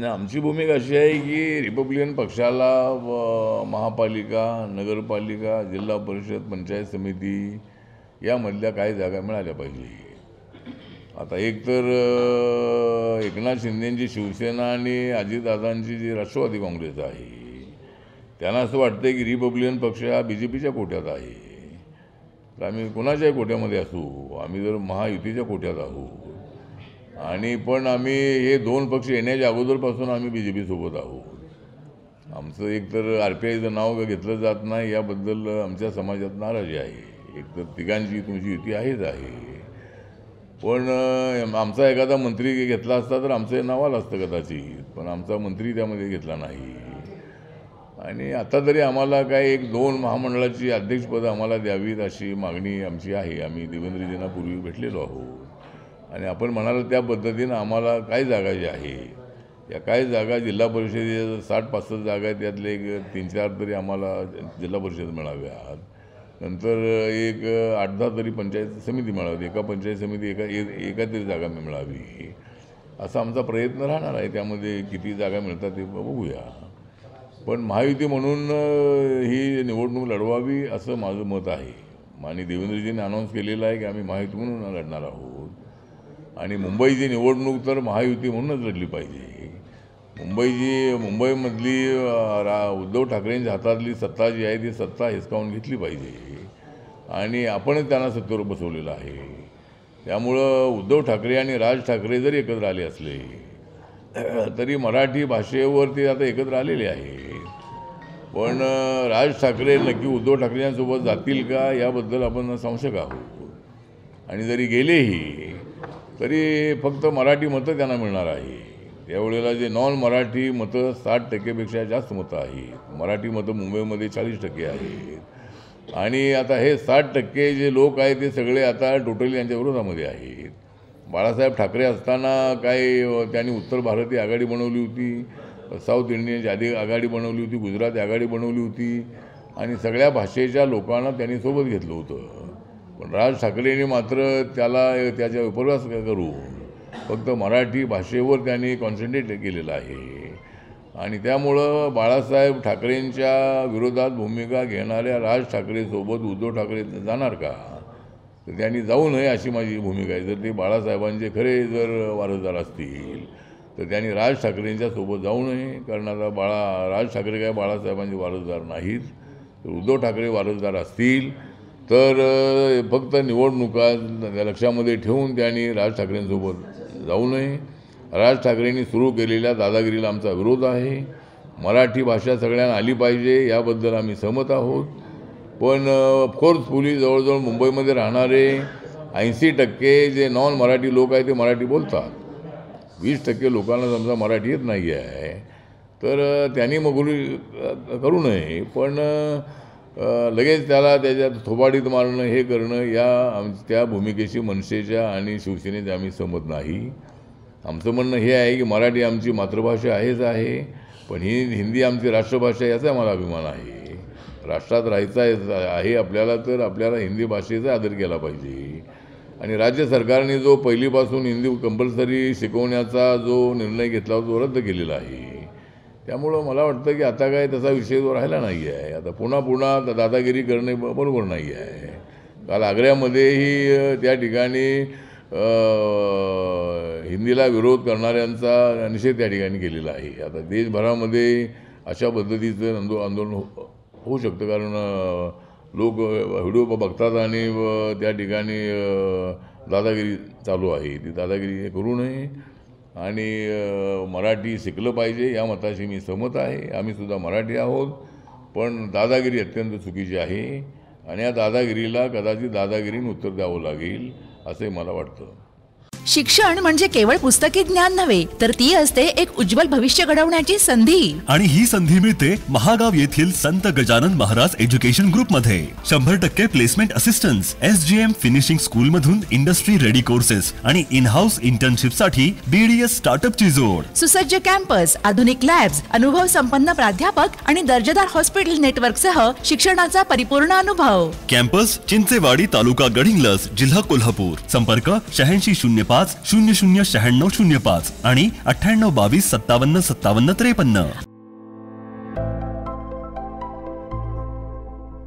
आमची भूमिका अशी आहे की रिपब्लिकन पक्षाला महापालिका, नगरपालिका, जिल्हा परिषद, पंचायत समिती यामधल्या काही जागा मिळाल्या पाहिजे. आता एक तर एकनाथ शिंदेंची शिवसेना आणि अजितदादांची जी राष्ट्रवादी काँग्रेस आहे, त्यांना असं वाटतं की रिपब्लिकन पक्ष हा BJPच्या कोट्यात आहे. तर आम्ही कोणाच्याही कोट्यामध्ये असू, आम्ही जर महायुतीच्या कोट्यात आहोत आणि पण आम्ही हे दोन पक्ष येण्याच्या अगोदरपासून आम्ही BJP सोबत आहोत. आमचं एकतर RPIचं नाव घेतलं जात नाही याबद्दल आमच्या समाजात नाराजी आहे. एकतर तिघांची तुमची युती आहेच आहे, पण आमचा एखादा मंत्री घेतला असता तर आमचं नाव आलं असतं कदाचित, पण आमचा मंत्री त्यामध्ये घेतला नाही. आणि आता तरी आम्हाला काय 1-2 महामंडळाची अध्यक्षपदं आम्हाला द्यावीत अशी मागणी आमची आहे. आम्ही देवेंद्रजींना पूर्वी भेटलेलो आहोत आणि आपण म्हणाल त्या पद्धतीनं आम्हाला काही जागा ज्या आहे, या काही जागा जिल्हा परिषदेच्या 60-65 जागा आहेत, त्यातले एक 3-4 तरी आम्हाला जिल्हा परिषद मिळाव्यात. नंतर एक 8-10 तरी पंचायत समिती मिळावी, एका पंचायत समिती एका तरी जागा मिळावी असा आमचा प्रयत्न राहणार आहे. त्यामध्ये किती जागा मिळतात ते बघूया. पण महायुती म्हणून ही निवडणूक लढवावी असं माझं मत आहे. आणि देवेंद्रजींनी अनाऊन्स केलेलं आहे की आम्ही महायुती म्हणून लढणार आहोत. आणि मुंबईची निवडणूक तर महायुती म्हणूनच लढली पाहिजे. मुंबईमधली उद्धव ठाकरेंच्या हातातली सत्ता जी आहे ती सत्ता हिसकावून घेतली पाहिजे आणि आपणच त्यांना सत्तेवर बसवलेलं आहे. त्यामुळं उद्धव ठाकरे आणि राज ठाकरे जरी एकत्र आले असले तरी मराठी भाषेवर ते आता एकत्र आलेले आहे. पण राज ठाकरे नक्की उद्धव ठाकरेंसोबत जातील का याबद्दल आपण संशय आहोत. आणि जरी गेलेही तरी फक्त मराठी मतं त्यांना मिळणार आहे. त्यावेळेला जे नॉन मराठी मतं 60% जास्त मतं आहेत. मराठी मतं मुंबईमध्ये 40% आहेत. आणि आता हे 60% जे लोक आहेत ते सगळे आता टोटली यांच्या विरोधामध्ये आहेत. बाळासाहेब ठाकरे असताना काय त्यांनी उत्तर भारतीय आघाडी बनवली होती, साऊथ इंडियनची आघाडी बनवली होती, गुजराती आघाडी बनवली होती आणि सगळ्या भाषेच्या लोकांना त्यांनी सोबत घेतलं होतं. पण राज ठाकरेंनी मात्र त्याच्या विपर्यास करून फक्त मराठी भाषेवर त्यांनी कॉन्सन्ट्रेट केलेलं आहे. आणि त्यामुळं बाळासाहेब ठाकरेंच्या विरोधात भूमिका घेणाऱ्या राज ठाकरेसोबत उद्धव ठाकरे जाणार का, तर त्यांनी जाऊ नये अशी माझी भूमिका आहे. जर ते बाळासाहेबांचे खरे जर वारसदार असतील तर त्यांनी राज ठाकरेंच्या सोबत जाऊ नये. कारण आता राज ठाकरे काय बाळासाहेबांचे वारसदार नाहीत. तर उद्धव ठाकरे वारसदार असतील तर फक्त निवडणुका लक्षामध्ये ठेवून त्यांनी राज ठाकरेंसोबत जाऊ नये. राज ठाकरेंनी सुरू केलेल्या दादागिरीला आमचा विरोध आहे. मराठी भाषा सगळ्यांना आली पाहिजे याबद्दल आम्ही सहमत आहोत. पण फोर्सफुली जवळजवळ मुंबईमध्ये राहणारे 80% जे नॉन मराठी लोक आहेत ते मराठी बोलतात. 20% लोकांना समजा मराठी येत नाही आहे, तर त्यांनी मगुरी करू नये. पण लगेच त्याच्यात थोबाडीत मारणं हे करणं त्या भूमिकेशी मनसेच्या आणि शिवसेनेच्या आम्ही सहमत नाही. आमचं म्हणणं हे आहे की मराठी आमची मातृभाषा आहेच आहे, पण ही हिंदी आमची राष्ट्रभाषा याचा मला अभिमान आहे. राष्ट्रात राहायचं आहे आपल्याला, तर आपल्याला हिंदी भाषेचा आदर केला पाहिजे. आणि राज्य सरकारने जो पहिलीपासून हिंदी कंपल्सरी शिकवण्याचा जो निर्णय घेतला तो रद्द केलेला आहे. त्यामुळं मला वाटतं की आता काय तसा विषय जो राहिला नाही आहे. आता पुन्हा दादागिरी करणे बरोबर नाही आहे. काल आग्र्यामध्येही त्या ठिकाणी हिंदीला विरोध करणाऱ्यांचा निषेध त्या ठिकाणी केलेला आहे. आता देशभरामध्ये अशा पद्धतीचं आंदोलन होऊ शकतं, कारण लोक व्हिडिओ बघतात आणि त्या ठिकाणी दादागिरी चालू आहे. ती दादागिरी करू नये आणि मराठी शिकलं पाहिजे या मताशी मी सहमत आहे. आम्हीसुद्धा मराठी आहोत, पण दादागिरी अत्यंत चुकीची आहे आणि या दादागिरीला कदाचित दादागिरीने उत्तर द्यावं लागेल असे मला वाटतं. शिक्षण म्हणजे केवळ पुस्तकी ज्ञान नव्हे, तर ती असते एक उज्ज्वल भविष्य घडवण्याची संधी. आणि ही संधी मिळते महागाव येथील संत गजानन महाराज एज्युकेशन ग्रुप मध्ये. 100% placement assistance, SGM finishing school मधून इंडस्ट्री रेडी कोर्सेस आणि इन हाऊस इंटर्नशिप साठी BDS स्टार्टअप ची जोड. सुसज्ज कॅम्पस, आधुनिक लॅब्स, अनुभव संपन्न प्राध्यापक आणि दर्जेदार हॉस्पिटल नेटवर्क सह शिक्षणाचा परिपूर्ण अनुभव. कॅम्पस चिंचेवाडी, तालुका गडिंग्लज, जिल्हा कोल्हापूर. संपर्क 8605 9822009605 आणि 9822575753.